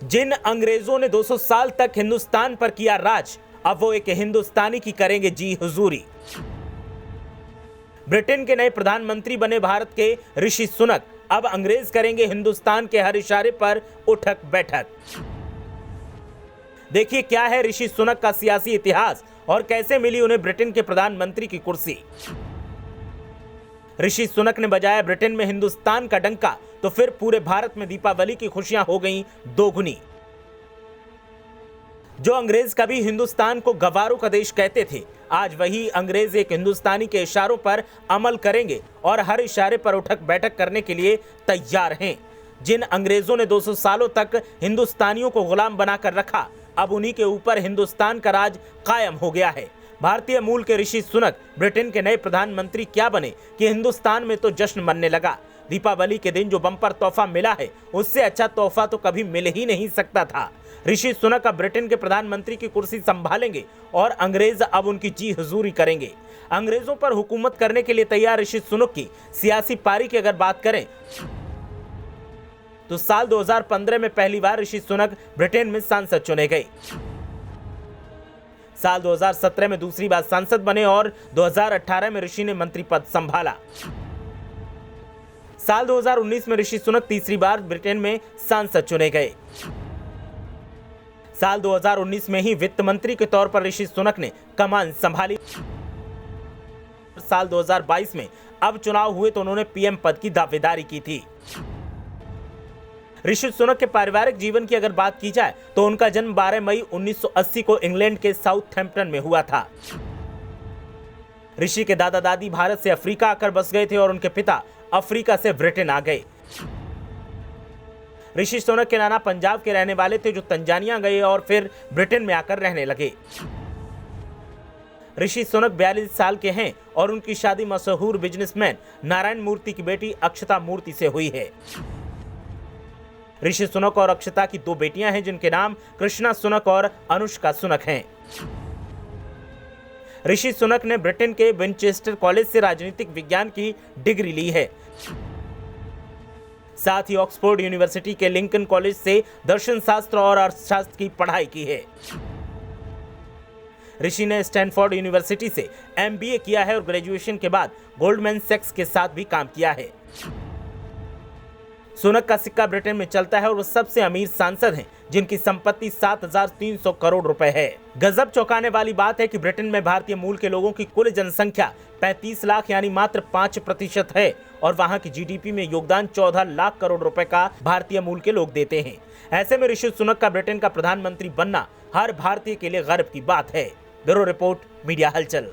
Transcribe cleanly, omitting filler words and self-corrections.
जिन अंग्रेजों ने 200 साल तक हिंदुस्तान पर किया राज, अब वो एक हिंदुस्तानी की करेंगे जी हुजूरी। ब्रिटेन के नए प्रधानमंत्री बने भारत के ऋषि सुनक अब अंग्रेज करेंगे हिंदुस्तान के हर इशारे पर उठक बैठक। देखिए क्या है ऋषि सुनक का सियासी इतिहास और कैसे मिली उन्हें ब्रिटेन के प्रधानमंत्री की कुर्सी। ऋषि सुनक ने बजाया ब्रिटेन में हिंदुस्तान का डंका तो फिर पूरे भारत में दीपावली की खुशियां हो गईं दोगुनी। जो अंग्रेज कभी हिंदुस्तान को गवारों का देश कहते थे, आज वही अंग्रेज एक हिंदुस्तानी के इशारों पर अमल करेंगे और हर इशारे पर उठक बैठक करने के लिए तैयार हैं। जिन अंग्रेजों ने 200 सालों तक हिंदुस्तानियों को गुलाम बनाकर रखा, अब उन्हीं के ऊपर हिंदुस्तान का राज कायम हो गया है। भारतीय मूल के ऋषि सुनक ब्रिटेन के नए प्रधानमंत्री क्या बने कि हिंदुस्तान में तो जश्न मनने लगा। दीपावली के दिन जो बम्पर तोहफा मिला है, उससे अच्छा तोहफा तो कभी मिल ही नहीं सकता था। ऋषि सुनक अब ब्रिटेन के प्रधानमंत्री की कुर्सी संभालेंगे और अंग्रेज अब उनकी जी हुजूरी करेंगे। अंग्रेजों पर हुकूमत करने के लिए तैयार ऋषि सुनक की सियासी पारी की अगर बात करें तो साल 2015 में पहली बार ऋषि सुनक ब्रिटेन में सांसद चुने गए। साल 2017 में दूसरी बार सांसद बने और 2018 में ऋषि ने मंत्री पद संभाला। साल 2019 में ऋषि सुनक तीसरी बार ब्रिटेन में सांसद चुने गए। साल 2019 में ही वित्त मंत्री के तौर पर ऋषि सुनक ने कमान संभाली। साल 2022 में अब चुनाव हुए तो उन्होंने पीएम पद की दावेदारी की थी। ऋषि सुनक के पारिवारिक जीवन की अगर बात की जाए तो उनका जन्म 12 मई 1980 को इंग्लैंड के साउथहैम्पटन में हुआ था। ऋषि के दादा दादी भारत से अफ्रीका आकर बस गए थे और उनके पिता अफ्रीका से ब्रिटेन आ गए। ऋषि सुनक के नाना पंजाब के रहने वाले थे जो तंजानिया गए और फिर ब्रिटेन में आकर रहने लगे। ऋषि सुनक 42 साल के हैं और उनकी शादी मशहूर बिजनेसमैन नारायण मूर्ति की बेटी अक्षता मूर्ति से हुई है। ऋषि सुनक और अक्षता की 2 बेटियां हैं जिनके नाम कृष्णा सुनक और अनुष्का सुनक हैं। ऋषि सुनक ने ब्रिटेन के विनचेस्टर कॉलेज से राजनीतिक विज्ञान की डिग्री ली है। साथ ही ऑक्सफोर्ड यूनिवर्सिटी के लिंकन कॉलेज से दर्शन शास्त्र और अर्थशास्त्र की पढ़ाई की है। ऋषि ने स्टैनफोर्ड यूनिवर्सिटी से एमबीए किया है और ग्रेजुएशन के बाद गोल्डमैन सैक्स के साथ भी काम किया है। सुनक का सिक्का ब्रिटेन में चलता है और वो सबसे अमीर सांसद हैं जिनकी संपत्ति 7,300 करोड़ रुपए है। गजब चौंकाने वाली बात है कि ब्रिटेन में भारतीय मूल के लोगों की कुल जनसंख्या 35 लाख यानी मात्र 5% है और वहां की जीडीपी में योगदान 14 लाख करोड़ रुपए का भारतीय मूल के लोग देते हैं। ऐसे में ऋषि सुनक का ब्रिटेन का प्रधानमंत्री बनना हर भारतीय के लिए गर्व की बात है। ब्यूरो रिपोर्ट, मीडिया हलचल।